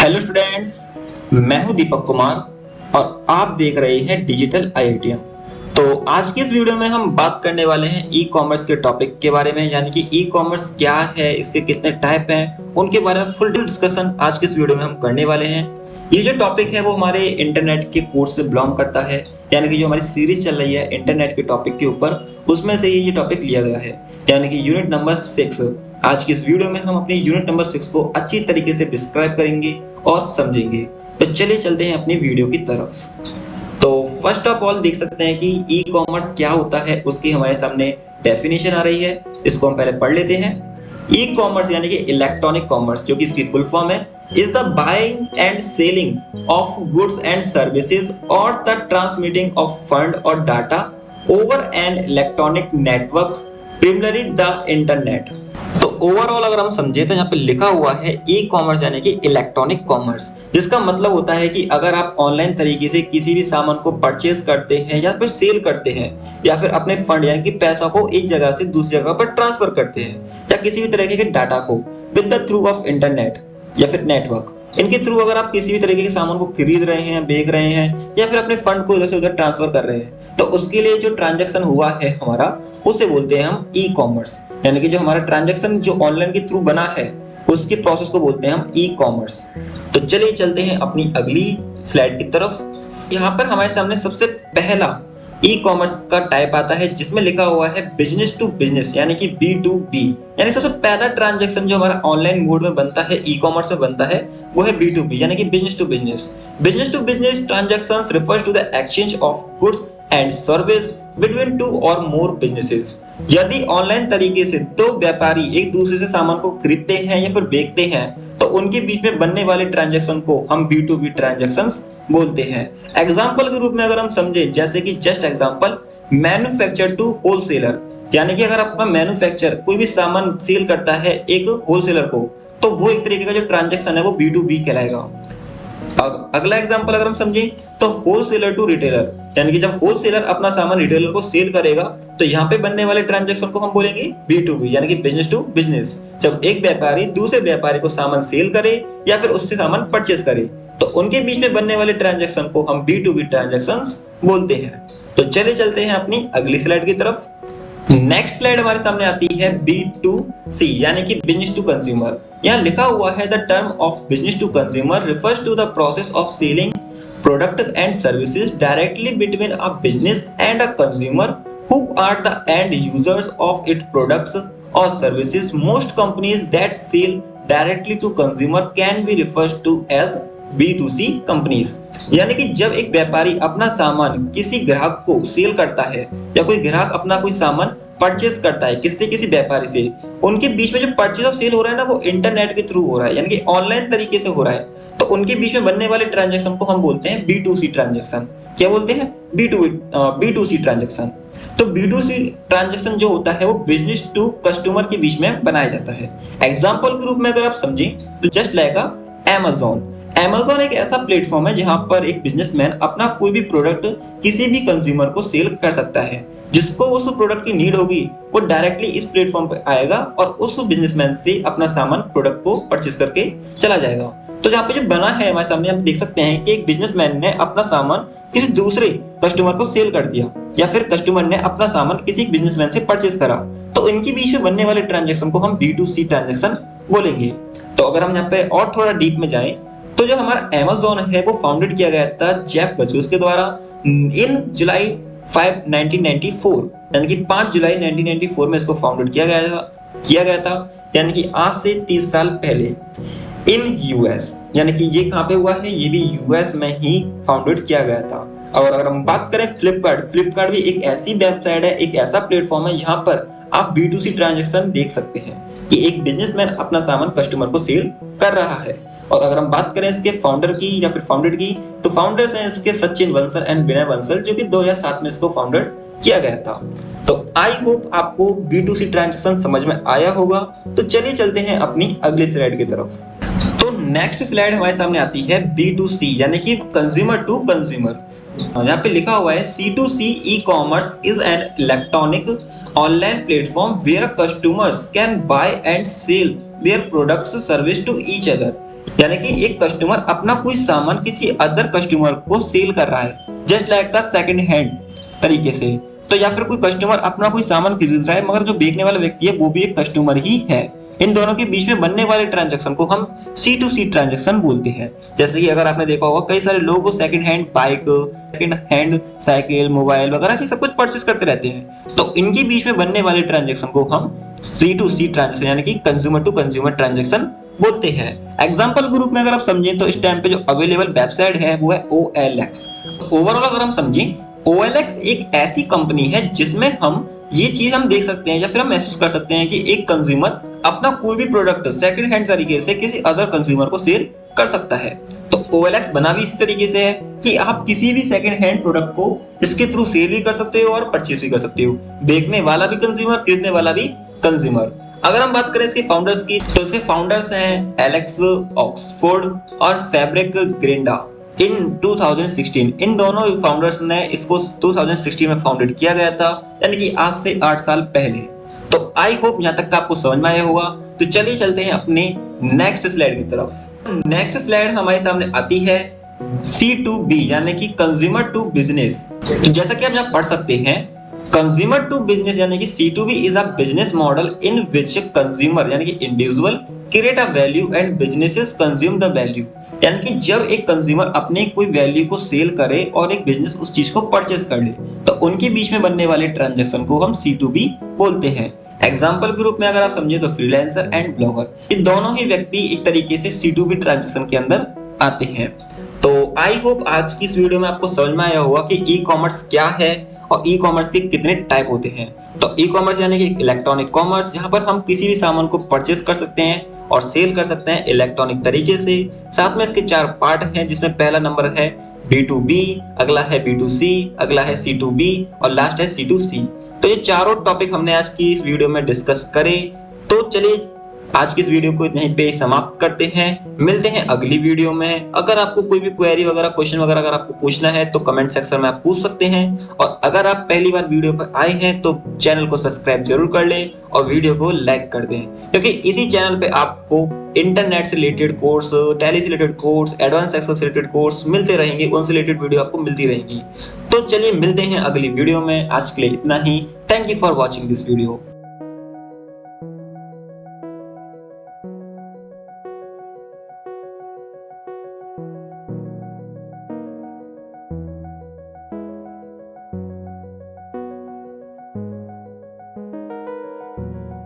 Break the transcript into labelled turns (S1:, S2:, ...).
S1: Hello students, मैं हूं दीपक कुमार और आप देख रहे हैं डिजिटल आईआईटीएम। तो आज की इस वीडियो में हम बात करने वाले हैं ई कॉमर्स के टॉपिक के बारे में, यानी कि ई कॉमर्स क्या है, इसके कितने टाइप हैं, उनके बारे में फुल डिस्कशन आज की इस वीडियो में हम करने वाले हैं। ये जो टॉपिक है वो हमारे इंटरनेट के कोर्स से बिलोंग करता है, यानी कि जो हमारी सीरीज चल रही है इंटरनेट के टॉपिक के ऊपर, उसमें से ये टॉपिक लिया गया है, यानी कि यूनिट नंबर 6। आज की इस वीडियो में हम अपनी यूनिट नंबर 6 को अच्छी तरीके से डिस्क्राइब करेंगे और समझेंगे। तो चलिए चलते हैं अपनी वीडियो की तरफ। तो फर्स्ट ऑफ ऑल देख सकते हैं कि ई कॉमर्स क्या होता है, उसकी हमारे सामने डेफिनेशन आ रही है। इसको हम पहले पढ़ लेते हैं। ई कॉमर्स यानी कि इलेक्ट्रॉनिक कॉमर्स, जो कि इसकी फुल फॉर्म है, is the buying and selling of goods and services और द ट्रांसमिटिंग ऑफ फंड और data over an electronic network, primarily the internet. तो ओवरऑल अगर हम समझे तो यहाँ पे लिखा हुआ है ई कॉमर्स यानी कि इलेक्ट्रॉनिक कॉमर्स, जिसका मतलब होता है कि अगर आप ऑनलाइन तरीके से किसी भी सामान को परचेज करते हैं या फिर सेल करते हैं, या फिर अपने फंड यानी कि पैसा को एक जगह से दूसरी जगह पर ट्रांसफर करते हैं, या किसी भी तरीके के डाटा को with the through of internet या फिर नेटवर्क, इनके थ्रू अगर आप किसी भी तरीके के सामान को खरीद रहे हैं, बेच रहे हैं, या फिर अपने फंड को इधर से उधर ट्रांसफर कर रहे हैं, तो उसके लिए जो ट्रांजैक्शन हुआ है हमारा, उसे बोलते हैं हम ई कॉमर्स। यानी कि जो हमारा ट्रांजैक्शन जो ऑनलाइन के थ्रू बना है, उसकी प्रोसेस को बोलते हैं हम ई कॉमर्स। तो चलिए चलते हैं अपनी अगली स्लाइड की तरफ। यहाँ पर हमारे सामने सबसे पहला ई कॉमर्स का टाइप आता है, जिसमें लिखा हुआ है बिजनेस टू बिजनेस, यानी कि B2B। यानी सबसे पहला ट्रांजैक्शन जो हमारा ऑनलाइन मोड में बनता है, ई कॉमर्स में बनता है, वो है B2B यानी कि business to business. Business to business transactions refers to the exchange of goods and service between two और मोर बिजनेसेस। यदि ऑनलाइन तरीके से दो व्यापारी एक दूसरे से सामान को खरीदते हैं या फिर बेचते हैं, तो उनके बीच में बनने वाले ट्रांजैक्शन को हम B2B ट्रांजैक्शंस बोलते हैं। एग्जाम्पल के रूप में अगर हम समझे, जैसे कि just example, manufacture to wholesaler, यानी कि अगर अपना मैन्युफैक्चर कोई भी सामान सेल करता है एक होलसेलर को, तो वो एक तरीके का जो ट्रांजैक्शन है वो B2B कहलाएगा। अगला एग्जांपल अगर हम समझें तो होलसेलर टू रिटेलर, यानी कि जब होलसेलर अपना सामान रिटेलर को सेल करेगा, तो यहाँ पे बनने वाले ट्रांजैक्शन को हम बोलेंगे B2B यानी कि बिजनेस टू बिजनेस। जब एक व्यापारी दूसरे व्यापारी को सामान सेल करे या फिर उससे सामान परचेज करे, तो उनके बीच में बनने वाले ट्रांजैक्शन को हम B2B ट्रांजैक्शंस बोलते हैं। तो चले चलते हैं अपनी अगली स्लाइड की तरफ। नेक्स्ट स्लाइड हमारे सामने आती है B2C यानी कि बिजनेस टू कंज्यूमर। यहाँ लिखा हुआ है the term of business to consumer refers to the process of selling product and services directly between a business and a consumer who are the end users of it products और services. Most companies that sell directly to consumer can be referred to as B2C companies. यानी कि जब एक व्यापारी अपना सामान किसी ग्राहक को सेल करता है, या कोई ग्राहक अपना कोई सामान परचेज करता है किससे, किसी व्यापारी से, उनके बीच में जो परचेज और सेल हो रहा है ना, वो इंटरनेट के थ्रू हो रहा है, यानी कि ऑनलाइन तरीके से हो रहा है, तो उनके बीच में बनने वाले ट्रांजैक्शन को हम बोलते हैं B2C ट्रांजैक्शन। क्या बोलते हैं? B2C transaction. तो B2C ट्रांजैक्शन जो होता है वो बिजनेस टू कस्टमर के बीच में बनाया जाता है। एग्जांपल के रूप में अगर आप समझें तो जस्ट लाइक Amazon। Amazon एक ऐसा प्लेटफॉर्म है जहां पर एक बिजनेसमैन अपना कोई भी प्रोडक्ट किसी भी कंज्यूमर को सेल कर सकता है। जिसको उस प्रोडक्ट की नीड होगी, वो डायरेक्टली इस प्लेटफॉर्म पे आएगा और उस बिजनेसमैन से अपना सामान, प्रोडक्ट को परचेज करके चला जाएगा। तो जहाँ पे जो बना है हमारे सामने, हम देख सकते हैं कि एक बिजनेसमैन ने अपना सामान किसी दूसरे कस्टमर को सेल कर दिया, या फिर कस्टमर ने अपना सामान किसी बिजनेसमैन से परचेज करा, तो इनके बीच में बनने वाले ट्रांजेक्शन को हम B2C ट्रांजेक्शन बोलेंगे। तो अगर हम यहाँ पे और थोड़ा डीप में जाएं, तो जो हमारा Amazon है वो फाउंडेड किया गया था जेफ बेजोस के द्वारा इन जुलाई 5, 1994, यानी कि 5 जुलाई 1994 में इसको फाउंडेड किया गया था, यानी कि आज से 30 साल पहले इन यूएस। यानी कि ये कहाँ पे हुआ है? ये भी यूएस में ही फाउंडेड किया गया था। और अगर हम बात करें फ्लिपकार्ट भी एक ऐसी वेबसाइट है, एक ऐसा प्लेटफॉर्म है जहां पर आप B2C ट्रांजैक्शन देख सकते हैं कि एक बिजनेसमैन अपना सामान कस्टमर को सेल कर रहा है। और अगर हम बात करें इसके फाउंडर की या फिर फाउंडेड की, तो फाउंडर्स हैं इसके सचिन बंसल एंड विनय बंसल, जो कि 2007 में इसको फाउंडेड किया गया था। तो आई होप आपको B2C ट्रांजैक्शन समझ में आया होगा। तो चलिए चलते हैं अपनी अगली स्लाइड की तरफ। तो नेक्स्ट स्लाइड हमारे सामने आती है B2C यानी कि कंज्यूमर टू कंज्यूमर। यहाँ पे लिखा हुआ है C2C E commerce is an electronic online platform where customers can buy and sell their products service to each other. यानी कि एक कस्टमर अपना कोई सामान किसी अदर कस्टमर को सेल कर रहा है, जस्ट लाइक का सेकंड हैंड तरीके से। तो या फिर कोई कस्टमर अपना कोई सामान खरीद रहा है मगर जो बेचने वाला व्यक्ति है वो भी एक कस्टमर ही है। इन दोनों के बीच में बनने वाले ट्रांजैक्शन को हम C2C ट्रांजैक्शन बोलते हैं। जैसे कि अगर आपने देखा होगा कई सारे लोग second hand bike, second hand cycle, mobile वगैरह ऐसे सब कुछ परचेस करते रहते हैं, तो इनके बीच में बनने वाले ट्रांजैक्शन को हम C2C ट्रांजैक्शन यानी कि कंज्यूमर टू कंज्यूमर ट्रांजैक्शन बोलते हैं। एग्जांपल के रूप में अगर आप समझें तो इस टाइम पे जो अवेलेबल वेबसाइट है वो है OLX। ओवरऑल अगर हम समझें, OLX एक ऐसी कंपनी है जिसमें हम ये चीज हम देख सकते हैं या फिर हम महसूस कर सकते हैं कि एक कंज्यूमर अपना कोई भी प्रोडक्ट सेकंड हैंड तरीके से किसी अदर कंज्यूमर को सेल कर सकता है। तो OLX बना भी इस तरीके से है कि आप किसी भी सेकंड हैंड प्रोडक्ट को इसके थ्रू सेल भी कर सकते हो और परचेज भी कर सकते हो। बेचने वाला भी कंज्यूमर, खरीदने वाला भी कंज्यूमर। अगर हम बात करें इसके फाउंडर्स की तो इसके फाउंडर्स हैं एलेक्स ऑक्सफोर्ड और फैब्रिक ग्रिंडा इन 2016। इन दोनों फाउंडर्स ने इसको 2016 में फाउंडेड किया गया था, यानी कि आज से 8 साल पहले। तो आई होप यहाँ तक का आपको समझ में आया होगा। तो चलिए चलते हैं अपने नेक्स्ट स्लाइड की तरफ। नेक्स्ट स्लाइड हमारे सामने आती है C2B यानी कि कंज्यूमर टू बिजनेस। तो जैसा कि आप यहाँ पढ़ सकते हैं, कंज्यूमर टू बिजनेस यानी कि C2B is a business model in which consumer यानी कि individual create a value and businesses consume the value. यानी कि जब एक कंज्यूमर अपने कोई वैल्यू को सेल करे और एक बिजनेस उस चीज को परचेस कर ले, तो उनके बीच में बनने वाले ट्रांजैक्शन को हम C2B बोलते हैं। एग्जाम्पल के रूप में अगर आप समझे तो फ्रीलांसर एंड ब्लॉगर, ये दोनों ही व्यक्ति एक तरीके से C2B ट्रांजैक्शन के अंदर आते हैं। तो आई होप आज की इस वीडियो में आपको समझ में आया होगा कि ई कॉमर्स क्या है और ई कॉमर्स के कितने टाइप होते हैं। तो ई कॉमर्स यानी कि इलेक्ट्रॉनिक कॉमर्स, जहां पर हम किसी भी सामान को परचेस कर सकते हैं और सेल कर सकते हैं इलेक्ट्रॉनिक तरीके से। साथ में इसके 4 पार्ट हैं, जिसमें पहला नंबर है B2B, अगला है B2C, अगला है C2B और लास्ट है C2C। तो ये चारों टॉपिक हमने आज की इस वीडियो में डिस्कस करे। तो चलिए आज की इस वीडियो को यहीं पे समाप्त करते हैं। मिलते हैं अगली वीडियो में। अगर आपको कोई भी क्वेरी वगैरह, क्वेश्चन वगैरह अगर आपको पूछना है तो कमेंट सेक्शन में आप पूछ सकते हैं। और अगर आप पहली बार वीडियो पर आए हैं तो चैनल को सब्सक्राइब जरूर कर लें और वीडियो को लाइक कर दें, क्योंकि इसी चैनल पे आपको इंटरनेट से रिलेटेड कोर्स, टैली से रिलेटेड कोर्स, एडवांस एक्सेल से रिलेटेड कोर्स मिलते रहेंगे, उनसे रिलेटेड वीडियो आपको मिलती रहेंगी। तो चलिए मिलते हैं अगली वीडियो में। आज के लिए इतना ही। Thank you for watching this video.